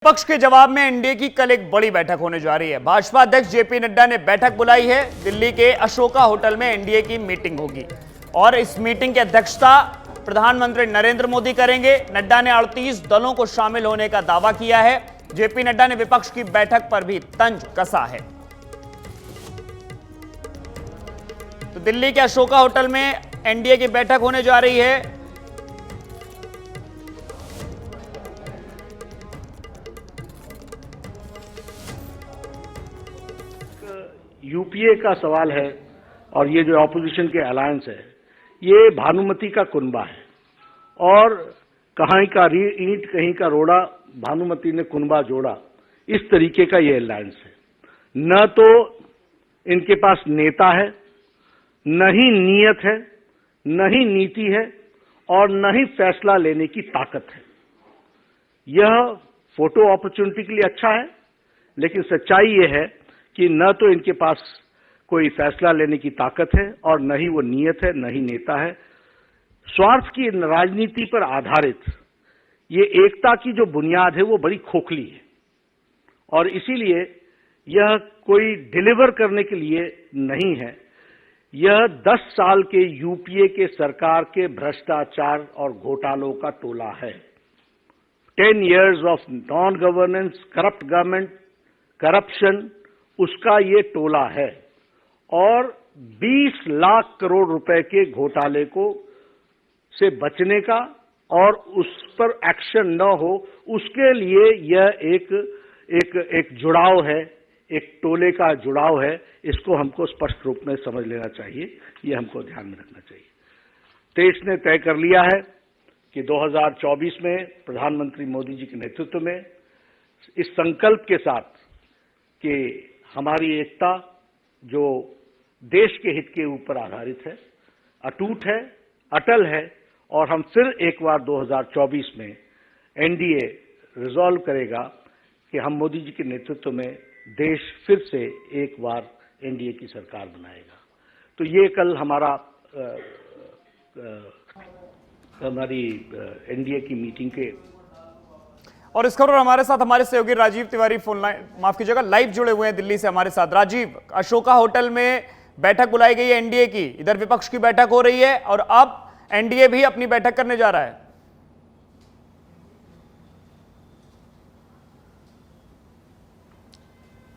विपक्ष के जवाब में एनडीए की कल एक बड़ी बैठक होने जा रही है। भाजपा अध्यक्ष जेपी नड्डा ने बैठक बुलाई है। दिल्ली के अशोका होटल में एनडीए की मीटिंग होगी और इस मीटिंग की अध्यक्षता प्रधानमंत्री नरेंद्र मोदी करेंगे। नड्डा ने 38 दलों को शामिल होने का दावा किया है। जेपी नड्डा ने विपक्ष की बैठक पर भी तंज कसा है। तो दिल्ली के अशोका होटल में एनडीए की बैठक होने जा रही है। यूपीए का सवाल है और ये जो ऑपोजिशन के अलायंस है, ये भानुमति का कुनबा है और कहीं का ईंट कहीं का रोड़ा, भानुमति ने कुनबा जोड़ा, इस तरीके का ये अलायंस है। न तो इनके पास नेता है, न ही नीयत है, न ही नीति है और न ही फैसला लेने की ताकत है। यह फोटो अपॉर्चुनिटी के लिए अच्छा है, लेकिन सच्चाई यह है कि न तो इनके पास कोई फैसला लेने की ताकत है और न ही वो नीयत है, न ही नेता है। स्वार्थ की राजनीति पर आधारित ये एकता की जो बुनियाद है वो बड़ी खोखली है और इसीलिए यह कोई डिलीवर करने के लिए नहीं है। यह 10 साल के यूपीए के सरकार के भ्रष्टाचार और घोटालों का टोला है। 10 years of non governance, corrupt government, corruption, उसका ये टोला है और 20 लाख करोड़ रुपए के घोटाले को से बचने का और उस पर एक्शन न हो, उसके लिए यह एक जुड़ाव है, एक टोले का जुड़ाव है। इसको हमको स्पष्ट रूप में समझ लेना चाहिए, ये हमको ध्यान में रखना चाहिए। देश ने तय कर लिया है कि 2024 में प्रधानमंत्री मोदी जी के नेतृत्व में इस संकल्प के साथ कि हमारी एकता जो देश के हित के ऊपर आधारित है, अटूट है, अटल है और हम फिर एक बार 2024 में एनडीए रिजॉल्व करेगा कि हम मोदी जी के नेतृत्व में देश फिर से एक बार एनडीए की सरकार बनाएगा। तो ये कल हमारी एनडीए की मीटिंग के और इस खबर हमारे साथ हमारे सहयोगी राजीव तिवारी फोन लाइन माफ कीजिएगा लाइव जुड़े हुए हैं दिल्ली से हमारे साथ। राजीव, अशोका होटल में बैठक बुलाई गई है एनडीए की, इधर विपक्ष की बैठक हो रही है और अब एनडीए भी अपनी बैठक करने जा रहा है।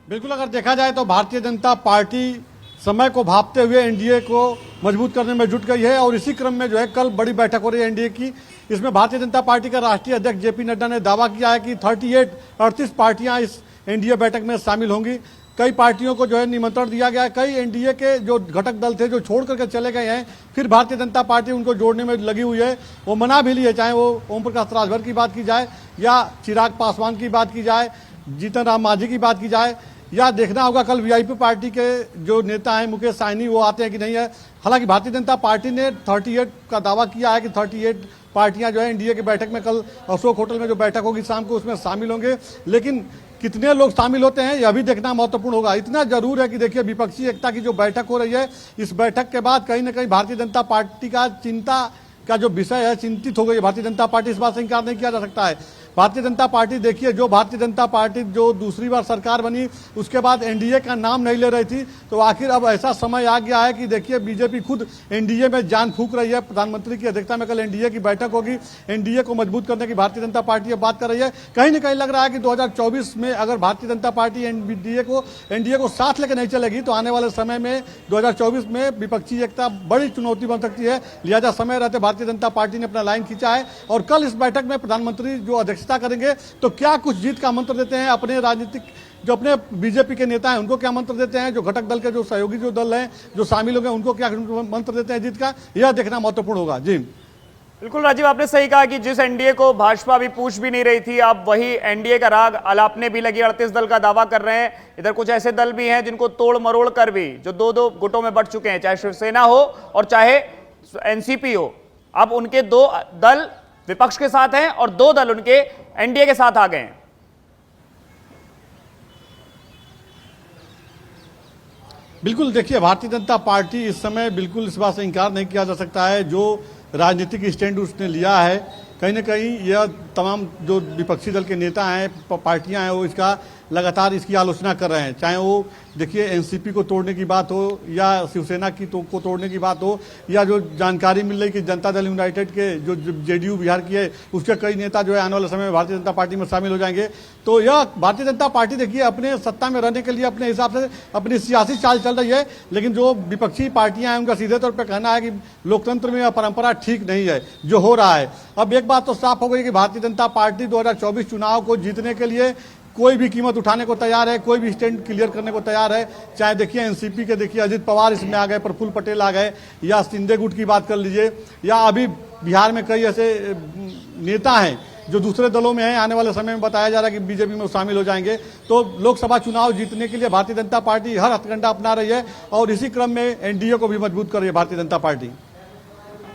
बिल्कुल, अगर देखा जाए तो भारतीय जनता पार्टी समय को भांपते हुए एनडीए को मजबूत करने में जुट गई है और इसी क्रम में जो है कल बड़ी बैठक हो रही है एनडीए की। इसमें भारतीय जनता पार्टी का राष्ट्रीय अध्यक्ष जेपी नड्डा ने दावा किया है कि 38 पार्टियां इस एनडीए बैठक में शामिल होंगी। कई पार्टियों को जो है निमंत्रण दिया गया है। कई एनडीए के जो घटक दल थे जो छोड़ करके चले गए हैं, फिर भारतीय जनता पार्टी उनको जोड़ने में लगी हुई है। वो मना भी लिए, चाहे वो ओम प्रकाश राजभर की बात की जाए या चिराग पासवान की बात की जाए, जीतन राम मांझी की बात की जाए, या देखना होगा कल वीआईपी पार्टी के जो नेता हैं मुकेश साहनी वो आते हैं कि नहीं है। हालांकि भारतीय जनता पार्टी ने 38 का दावा किया है कि 38 पार्टियां जो है एनडीए की बैठक में कल अशोक होटल में जो बैठक होगी शाम को उसमें शामिल होंगे। लेकिन कितने लोग शामिल होते हैं यह भी देखना महत्वपूर्ण होगा। इतना जरूर है कि देखिए विपक्षी एकता की जो बैठक हो रही है, इस बैठक के बाद कहीं ना कहीं भारतीय जनता पार्टी का चिंता का जो विषय है चिंतित हो गई है भारतीय जनता पार्टी। इस बात से इंकार नहीं किया जा सकता है। भारतीय जनता पार्टी देखिए, जो भारतीय जनता पार्टी जो दूसरी बार सरकार बनी उसके बाद एनडीए का नाम नहीं ले रही थी, तो आखिर अब ऐसा समय आ गया है कि देखिए बीजेपी खुद एनडीए में जान फूंक रही है। प्रधानमंत्री की अध्यक्षता में कल एनडीए की बैठक होगी। एनडीए को मजबूत करने की भारतीय जनता पार्टी अब बात कर रही है। कहीं ना कहीं लग रहा है कि 2024 में अगर भारतीय जनता पार्टी एनडीए को साथ लेकर नहीं चलेगी तो आने वाले समय में 2024 में विपक्षी एकता बड़ी चुनौती बन सकती है। लिहाजा समय रहते भारतीय जनता पार्टी ने अपना लाइन खींचा है और कल इस बैठक में प्रधानमंत्री जो अध्यक्षता करेंगे तो क्या कुछ जीत का मंत्र देते हैं अपने राजनीतिक जो अपने बीजेपी के नेता हैं उनको क्या मंत्र देते हैं, जो घटक दल के जो सहयोगी जो दल हैं जो शामिल होंगे उनको क्या मंत्र देते हैं जीत का, यह देखना महत्वपूर्ण होगा। जी बिल्कुल राजीव, आपने सही कहा कि जिस एनडीए को भाजपा भी पूछ भी नहीं रही थी, अब वही एनडीए का राग अलापने भी लगी। 38 दल का दावा कर रहे हैं। इधर कुछ ऐसे दल भी हैं जिनको तोड़ मरोड़ कर भी जो दो गुटों में बंट चुके हैं, चाहे शिवसेना हो और चाहे एनसीपी हो। अब उनके 2 दल विपक्ष के साथ हैं और 2 दल उनके एनडीए के साथ आ गए हैं। बिल्कुल, देखिए भारतीय जनता पार्टी इस समय बिल्कुल इस बात से इंकार नहीं किया जा सकता है जो राजनीतिक स्टैंड उसने लिया है। कहीं न कहीं यह तमाम जो विपक्षी दल के नेता हैं, पार्टियां हैं, वो इसका लगातार इसकी आलोचना कर रहे हैं। चाहे वो देखिए एनसीपी को तोड़ने की बात हो या शिवसेना को तोड़ने की बात हो, या जो जानकारी मिल रही कि जनता दल यूनाइटेड के जो जेडीयू बिहार की है उसके कई नेता जो है आने वाले समय में भारतीय जनता पार्टी में शामिल हो जाएंगे। तो यह भारतीय जनता पार्टी देखिए अपने सत्ता में रहने के लिए अपने हिसाब से अपनी सियासी चाल चल रही है, लेकिन जो विपक्षी पार्टियां हैं उनका सीधे तौर पर कहना है कि लोकतंत्र में यह परंपरा ठीक नहीं है जो हो रहा है। अब एक बात तो साफ हो गई कि भारतीय जनता पार्टी 2024 चुनाव को जीतने के लिए कोई भी कीमत उठाने को तैयार है, कोई भी स्टैंड क्लियर करने को तैयार है। चाहे देखिए एनसीपी के देखिए अजित पवार इसमें आ गए, प्रफुल्ल पटेल आ गए, या शिंदे गुट की बात कर लीजिए, या अभी बिहार में कई ऐसे नेता हैं जो दूसरे दलों में हैं, आने वाले समय में बताया जा रहा है कि बीजेपी में शामिल हो जाएंगे। तो लोकसभा चुनाव जीतने के लिए भारतीय जनता पार्टी हर हथकंडा अपना रही है और इसी क्रम में एनडीए को भी मजबूत कर रही है भारतीय जनता पार्टी।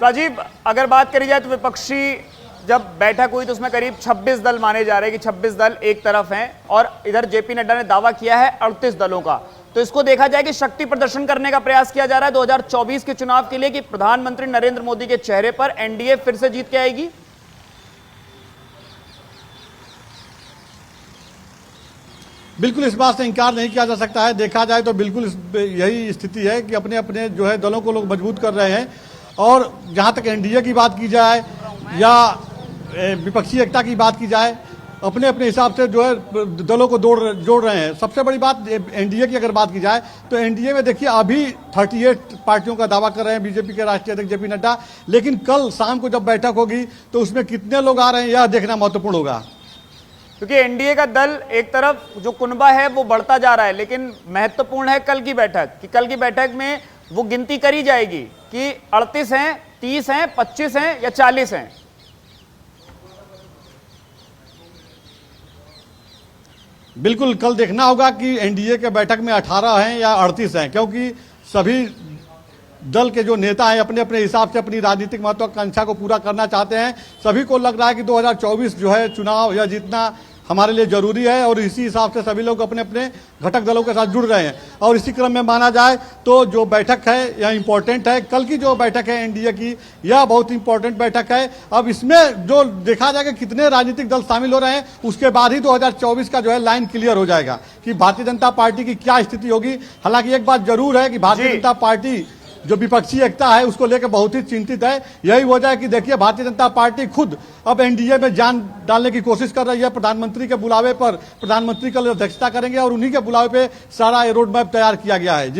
राजीव, अगर बात करी जाए तो विपक्षी जब बैठक हुई तो उसमें करीब 26 दल माने जा रहे हैं कि 26 दल एक तरफ हैं, और इधर जेपी नड्डा ने दावा किया है 38 दलों का। तो इसको देखा जाए कि शक्ति प्रदर्शन करने का प्रयास किया जा रहा है 2024 के चुनाव के लिए कि प्रधानमंत्री नरेंद्र मोदी के चेहरे पर एनडीए फिर से जीत के आएगी। बिल्कुल इस बात से इंकार नहीं किया जा सकता है। देखा जाए तो बिल्कुल यही स्थिति है कि अपने अपने जो है दलों को लोग मजबूत कर रहे हैं। और जहां तक एनडीए की बात की जाए या विपक्षी एकता की बात की जाए, अपने अपने हिसाब से जो है दलों को जोड़ रहे हैं। सबसे बड़ी बात एनडीए की अगर बात की जाए तो एनडीए में देखिए अभी 38 पार्टियों का दावा कर रहे हैं बीजेपी के राष्ट्रीय अध्यक्ष जेपी नड्डा, लेकिन कल शाम को जब बैठक होगी तो उसमें कितने लोग आ रहे हैं यह देखना महत्वपूर्ण होगा। क्योंकि एनडीए का दल एक तरफ जो कुनबा है वो बढ़ता जा रहा है, लेकिन महत्वपूर्ण है कल की बैठक कि कल की बैठक में वो गिनती करी जाएगी कि 38 हैं, 30 हैं, 25 हैं या 40 हैं। बिल्कुल कल देखना होगा कि एनडीए के बैठक में 18 हैं या 38 हैं, क्योंकि सभी दल के जो नेता हैं अपने अपने हिसाब से अपनी राजनीतिक महत्वाकांक्षा को पूरा करना चाहते हैं। सभी को लग रहा है कि 2024 जो है चुनाव यह जीतना हमारे लिए जरूरी है, और इसी हिसाब से सभी लोग अपने अपने घटक दलों के साथ जुड़ रहे हैं। और इसी क्रम में माना जाए तो जो बैठक है यह इंपॉर्टेंट है। कल की जो बैठक है एनडीए की यह बहुत इंपॉर्टेंट बैठक है। अब इसमें जो देखा जाएगा कितने राजनीतिक दल शामिल हो रहे हैं, उसके बाद ही 2024 का जो है लाइन क्लियर हो जाएगा कि भारतीय जनता पार्टी की क्या स्थिति होगी। हालांकि एक बात जरूर है कि भारतीय जनता पार्टी जो विपक्षी एकता है उसको लेकर बहुत ही चिंतित है। यही वजह है कि देखिए भारतीय जनता पार्टी खुद अब एनडीए में जान डालने की कोशिश कर रही है। प्रधानमंत्री के बुलावे पर प्रधानमंत्री कल अध्यक्षता करेंगे और उन्हीं के बुलावे पे सारा रोड मैप तैयार किया गया है।